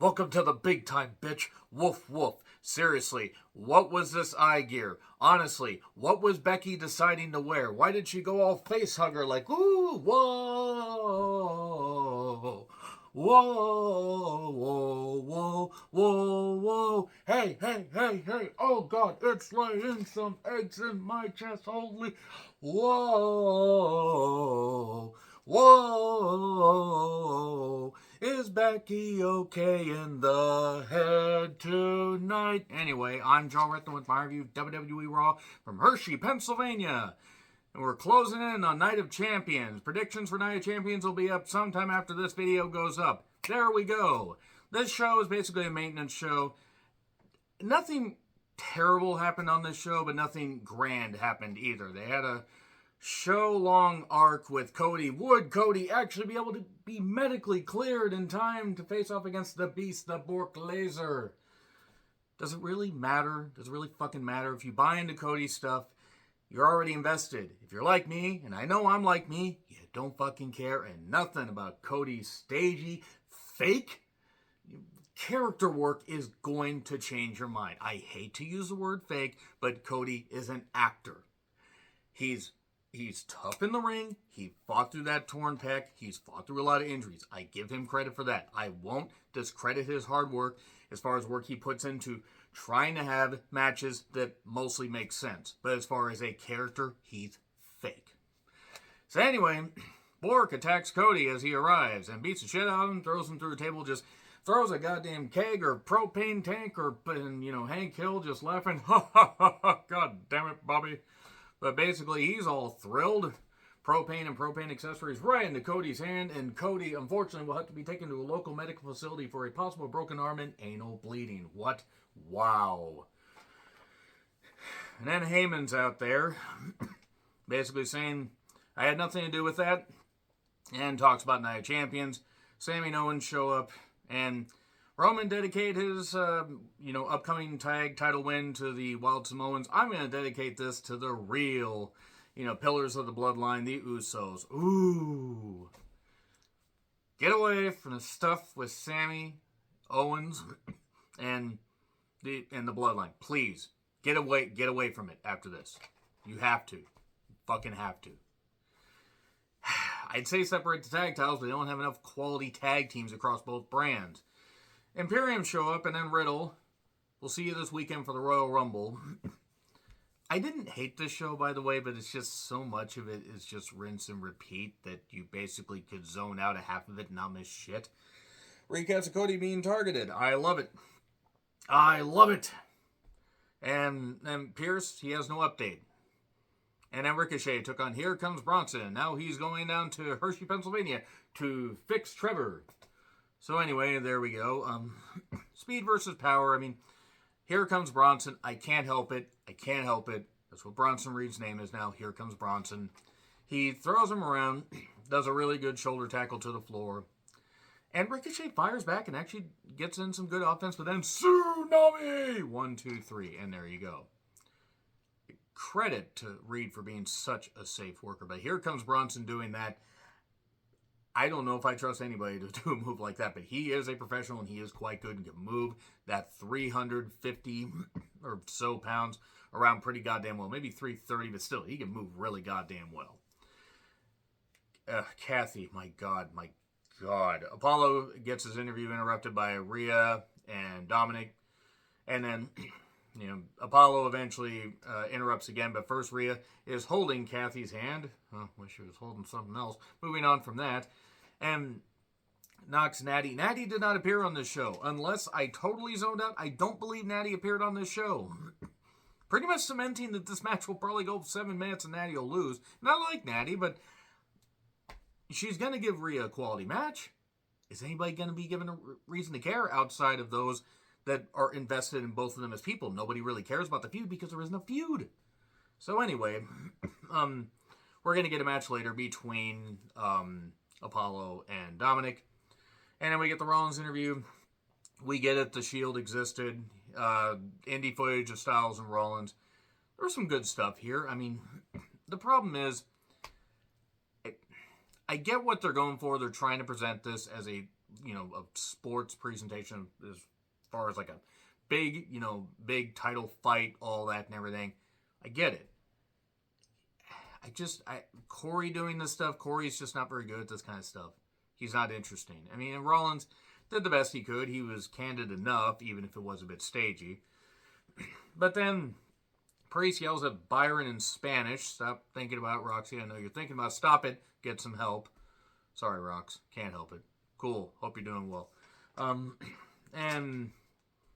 Welcome to the big time, bitch. Woof woof. Seriously, what was this eye gear? Honestly, what was Becky deciding to wear? Why did she go all facehugger like, ooh, whoa, whoa, whoa, whoa, whoa, whoa. Hey, hey, hey, hey. Oh, God, it's laying some eggs in my chest. Holy, whoa, whoa. Is Becky okay in the head tonight? Anyway, I'm Joe Rickman with my review of WWE Raw from Hershey, Pennsylvania. And we're closing in on Night of Champions. Predictions for Night of Champions will be up sometime after this video goes up. There we go. This show is basically a maintenance show. Nothing terrible happened on this show, but nothing grand happened either. They had a show-long arc with Cody. Would Cody actually be able to be medically cleared in time to face off against the Beast, the Bork Laser? Does it really matter? Does it really fucking matter? If you buy into Cody's stuff, you're already invested. If you're like me, and I know I'm like me, you don't fucking care and nothing about Cody's stagey, fake character work is going to change your mind. I hate to use the word fake, but Cody is an actor. He's tough in the ring. He fought through that torn pec. He's fought through a lot of injuries. I give him credit for that. I won't discredit his hard work as far as work he puts into trying to have matches that mostly make sense. But as far as a character, he's fake. So anyway, Bork attacks Cody as he arrives and beats the shit out of him, throws him through a table, just throws a goddamn keg or propane tank, or, Hank Hill just laughing. Ha ha ha ha, god damn it, Bobby. But basically, he's all thrilled. Propane and propane accessories right into Cody's hand, and Cody, unfortunately, will have to be taken to a local medical facility for a possible broken arm and anal bleeding. What? Wow. And then Heyman's out there, basically saying, I had nothing to do with that, and talks about Night of Champions. Sami and Owens show up, and Roman dedicate his, upcoming tag title win to the Wild Samoans. I'm going to dedicate this to the real, pillars of the bloodline, the Usos. Ooh. Get away from the stuff with Sami, Owens, and the bloodline. Please, get away from it after this. You have to. You fucking have to. I'd say separate the tag titles, but they don't have enough quality tag teams across both brands. Imperium show up, and then Riddle. We'll see you this weekend for the Royal Rumble. I didn't hate this show, by the way, but it's just so much of it is just rinse and repeat that you basically could zone out a half of it and not miss shit. Recaps of Cody being targeted. I love it. I love it. And then Pierce, he has no update. And then Ricochet took on Here Comes Bronson. Now he's going down to Hershey, Pennsylvania to fix Trevor. So anyway, there we go. Speed versus power. I mean, Here Comes Bronson. I can't help it. That's what Bronson Reed's name is now. Here Comes Bronson. He throws him around, does a really good shoulder tackle to the floor. And Ricochet fires back and actually gets in some good offense, but then Tsunami! 1, 2, 3, and there you go. Credit to Reed for being such a safe worker. But Here Comes Bronson doing that. I don't know if I trust anybody to do a move like that, but he is a professional and he is quite good and can move that 350 or so pounds around pretty goddamn well. Maybe 330, but still, he can move really goddamn well. Kathy, my God. Apollo gets his interview interrupted by Rhea and Dominic, and then Apollo eventually interrupts again, but first Rhea is holding Kathy's hand. Oh, wish she was holding something else. Moving on from that. And knocks Natty. Natty did not appear on this show. Unless I totally zoned out, I don't believe Natty appeared on this show. Pretty much cementing that this match will probably go 7 minutes and Natty will lose. Not like Natty, but she's going to give Rhea a quality match. Is anybody going to be given a reason to care outside of those that are invested in both of them as people? Nobody really cares about the feud because there isn't a feud. So anyway, we're going to get a match later between Apollo and Dominic. And then we get the Rollins interview. We get it, the Shield existed. Indie footage of Styles and Rollins. There's some good stuff here. I mean, the problem is, I get what they're going for. They're trying to present this as a a sports presentation as far as like a big, big title fight, all that and everything. I get it. Corey doing this stuff, Corey's just not very good at this kind of stuff. He's not interesting. I mean, and Rollins did the best he could. He was candid enough, even if it was a bit stagey. But then Priest yells at Byron in Spanish. Stop thinking about it, Roxy. I know you're thinking about it. Stop it. Get some help. Sorry, Rox. Can't help it. Cool. Hope you're doing well. And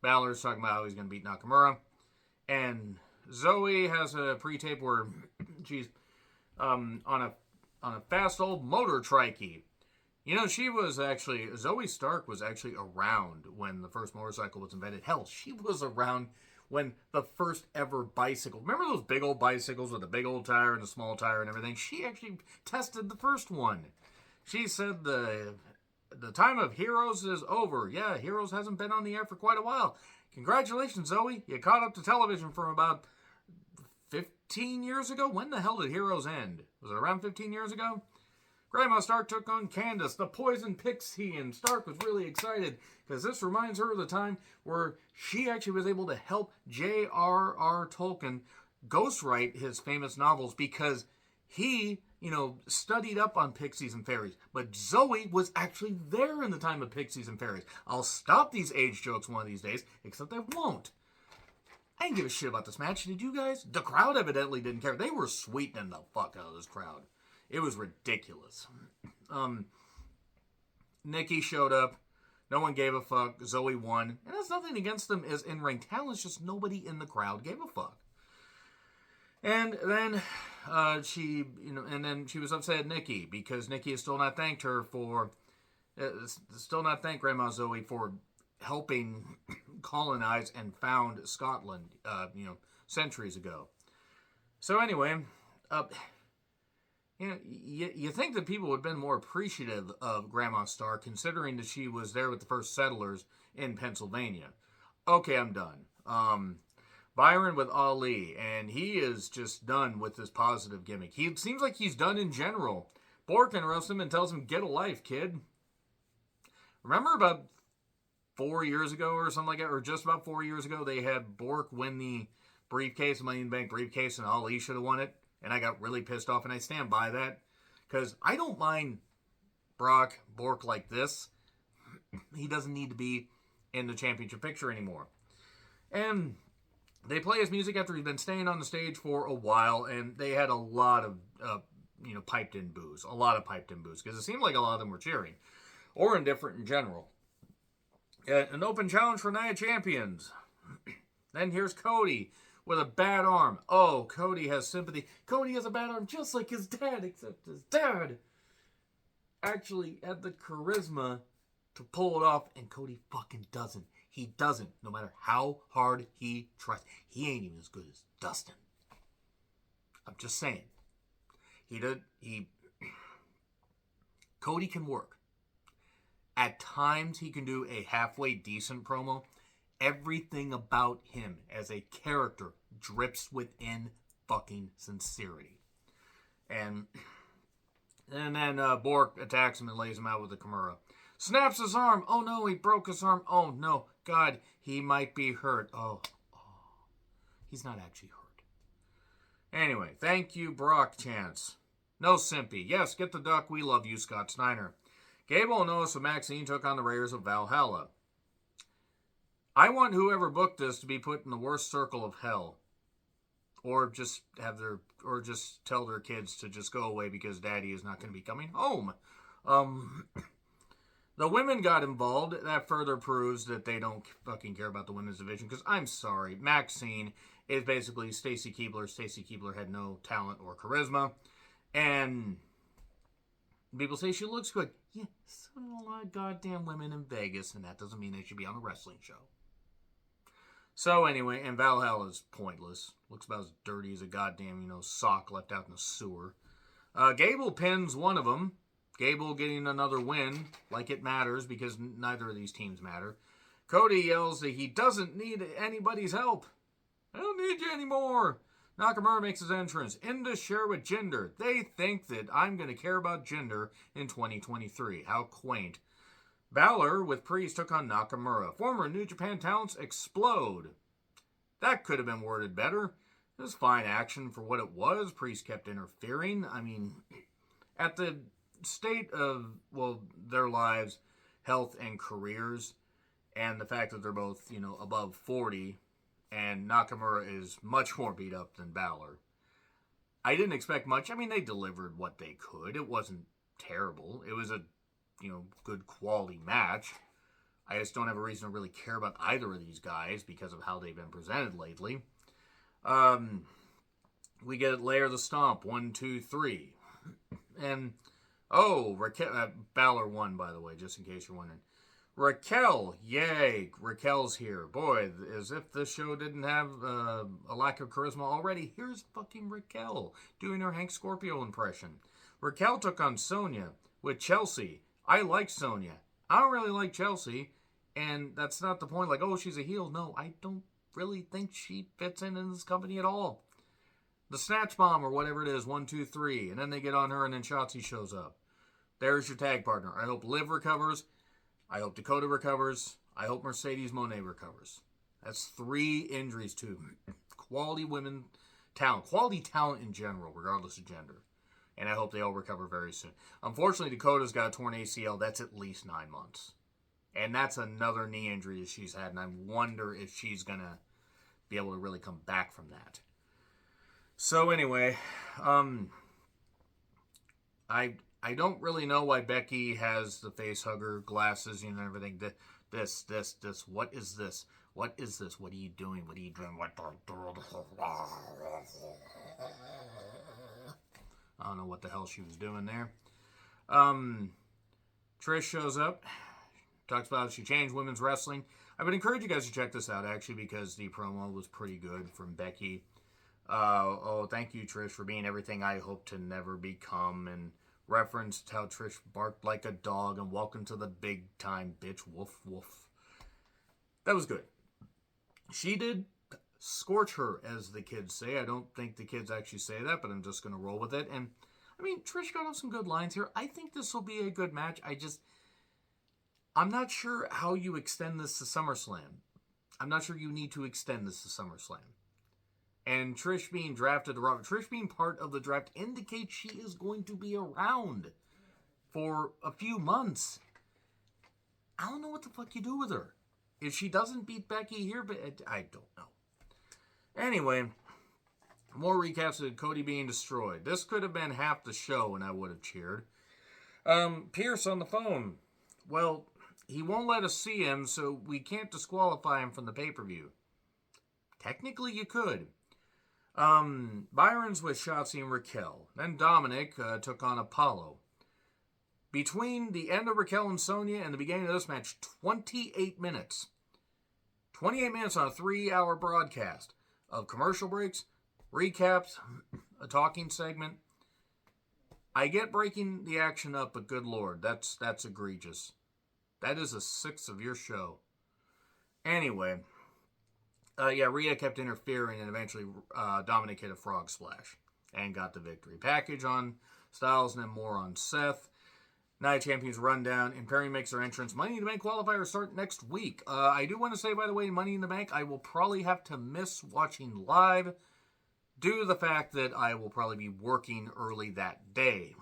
Balor's talking about how he's going to beat Nakamura. And Zoe has a pre-tape where she's on a fast old motor trikey. She was actually, Zoe Stark was actually around when the first motorcycle was invented. Hell, she was around when the first ever bicycle, remember those big old bicycles with a big old tire and a small tire and everything? She actually tested the first one. She said the time of Heroes is over. Yeah, Heroes hasn't been on the air for quite a while. Congratulations, Zoe. You caught up to television from about 15 years ago? When the hell did Heroes end? Was it around 15 years ago? Grandma Stark took on Candace, the Poison Pixie, and Stark was really excited because this reminds her of the time where she actually was able to help J.R.R. Tolkien ghostwrite his famous novels because he, studied up on pixies and fairies. But Zoe was actually there in the time of pixies and fairies. I'll stop these age jokes one of these days, except I won't. I didn't give a shit about this match, did you guys? The crowd evidently didn't care. They were sweetening the fuck out of this crowd. It was ridiculous. Nikki showed up. No one gave a fuck. Zoe won. And that's nothing against them as in-ring talent. It's just nobody in the crowd gave a fuck. And then she was upset at Nikki because Nikki has still not thanked her for, still not thanked Grandma Zoe for helping colonize and found Scotland, centuries ago. So anyway, you think that people would have been more appreciative of Grandma Stark, considering that she was there with the first settlers in Pennsylvania. Okay, I'm done. Byron with Ali, and he is just done with this positive gimmick. He seems like he's done in general. Bork interrupts him and tells him, "Get a life, kid." Remember about 4 years ago or something like that, or just about 4 years ago, they had Bork win the briefcase, Money in the Bank briefcase, and Ali should have won it. And I got really pissed off, and I stand by that. Because I don't mind Bork like this. He doesn't need to be in the championship picture anymore. And they play his music after he's been staying on the stage for a while, and they had a lot of, piped-in boos. A lot of piped-in boos, because it seemed like a lot of them were cheering. Or indifferent in general. An open challenge for Nia Champions. Then here's Cody with a bad arm. Oh, Cody has sympathy. Cody has a bad arm just like his dad, except his dad actually had the charisma to pull it off, and Cody fucking doesn't. He doesn't, no matter how hard he tries. He ain't even as good as Dustin. I'm just saying. Cody can work. At times, he can do a halfway decent promo. Everything about him as a character drips within fucking sincerity. And then Bork attacks him and lays him out with a Kimura. Snaps his arm. Oh no, he broke his arm. Oh no, God, he might be hurt. Oh. He's not actually hurt. Anyway, thank you, Brock chants. No simpy. Yes, get the duck. We love you, Scott Steiner. Gable and Noah and Maxine took on the Raiders of Valhalla. I want whoever booked this to be put in the worst circle of hell. Or just tell their kids to just go away because daddy is not going to be coming home. The women got involved. That further proves that they don't fucking care about the women's division. Because I'm sorry, Maxine is basically Stacy Keibler. Stacy Keibler had no talent or charisma. And people say she looks good. Yeah, so do a lot of goddamn women in Vegas. And that doesn't mean they should be on a wrestling show. So anyway, and Valhalla's pointless. Looks about as dirty as a goddamn, sock left out in the sewer. Gable pins one of them. Gable getting another win, like it matters, because neither of these teams matter. Cody yells that he doesn't need anybody's help. I don't need you anymore. Nakamura makes his entrance. Into share with gender. They think that I'm going to care about gender in 2023. How quaint. Balor with Priest took on Nakamura. Former New Japan talents explode. That could have been worded better. It was fine action for what it was. Priest kept interfering. I mean, at the state of, well, their lives, health, and careers, and the fact that they're both, above 40, and Nakamura is much more beat up than Balor, I didn't expect much. I mean, they delivered what they could. It wasn't terrible. It was a, good quality match. I just don't have a reason to really care about either of these guys because of how they've been presented lately. We get Lair the Stomp, 1, 2, 3. And, Balor won, by the way, just in case you're wondering. Raquel, yay, Raquel's here. Boy, as if this show didn't have a lack of charisma already, here's fucking Raquel doing her Hank Scorpio impression. Raquel took on Sonya with Chelsea. I like Sonya. I don't really like Chelsea, and that's not the point. Like, oh, she's a heel. No, I don't really think she fits in this company at all. The Snatch Bomb or whatever it is, 1, 2, 3, and then they get on her, and then Shotzi shows up. There's your tag partner. I hope Liv recovers. I hope Dakota recovers. I hope Mercedes Moné recovers. That's 3 injuries, too. Quality women talent. Quality talent in general, regardless of gender. And I hope they all recover very soon. Unfortunately, Dakota's got a torn ACL. That's at least 9 months. And that's another knee injury that she's had. And I wonder if she's going to be able to really come back from that. So anyway, I don't really know why Becky has the Facehugger glasses, and everything. This. What is this? What is this? What are you doing? What are you doing? What the... I don't know what the hell she was doing there. Trish shows up. Talks about how she changed women's wrestling. I would encourage you guys to check this out, actually, because the promo was pretty good from Becky. Thank you, Trish, for being everything I hope to never become, and referenced how Trish barked like a dog, and welcome to the big time, bitch, woof, woof. That was good. She did scorch her, as the kids say. I don't think the kids actually say that, but I'm just going to roll with it. And, I mean, Trish got off some good lines here. I think this will be a good match. I'm not sure how you extend this to SummerSlam. I'm not sure you need to extend this to SummerSlam. And Trish being drafted to Raw, Trish being part of the draft indicates she is going to be around for a few months. I don't know what the fuck you do with her. If she doesn't beat Becky here, but I don't know. Anyway, more recaps of Cody being destroyed. This could have been half the show and I would have cheered. Pierce on the phone. Well, he won't let us see him, so we can't disqualify him from the pay-per-view. Technically, you could. Byron's with Shotzi and Raquel. Then Dominic took on Apollo. Between the end of Raquel and Sonya and the beginning of this match, 28 minutes. 28 minutes on a 3-hour broadcast of commercial breaks, recaps, a talking segment. I get breaking the action up, but good lord, that's egregious. That is a sixth of your show. Anyway, Rhea kept interfering, and eventually Dominic hit a frog splash and got the victory. Package on Styles and then more on Seth. Night Champions rundown. Imperium makes their entrance. Money in the Bank qualifiers start next week. I do want to say, by the way, Money in the Bank, I will probably have to miss watching live due to the fact that I will probably be working early that day.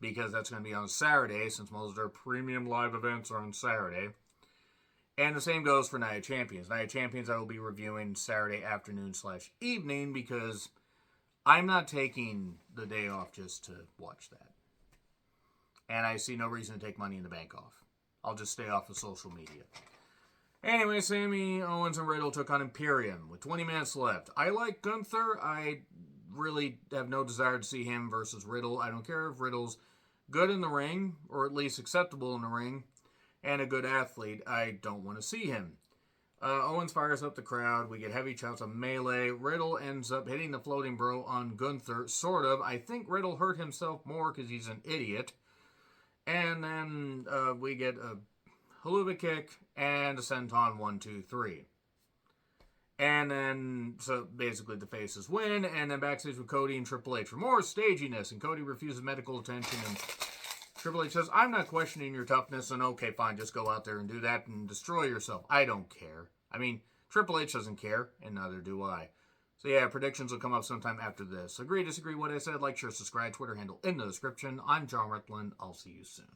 Because that's going to be on Saturday, since most of their premium live events are on Saturday. And the same goes for Night of Champions. Night of Champions I will be reviewing Saturday afternoon/evening because I'm not taking the day off just to watch that. And I see no reason to take Money in the Bank off. I'll just stay off of social media. Anyway, Sami, Owens, and Riddle took on Imperium with 20 minutes left. I like Gunther. I really have no desire to see him versus Riddle. I don't care if Riddle's good in the ring, or at least acceptable in the ring, and a good athlete. I don't want to see him. Owens fires up the crowd. We get heavy chops on Melee. Riddle ends up hitting the floating bro on Gunther, sort of. I think Riddle hurt himself more because he's an idiot. And then we get a haluva kick and a senton 1, 2, 3. And then, so basically the faces win. And then backstage with Cody and Triple H for more staginess. And Cody refuses medical attention. And Triple H says, I'm not questioning your toughness, and okay, fine, just go out there and do that and destroy yourself. I don't care. I mean, Triple H doesn't care, and neither do I. So yeah, predictions will come up sometime after this. Agree, disagree, what I said, like, share, subscribe, Twitter handle in the description. I'm John Rickland. I'll see you soon.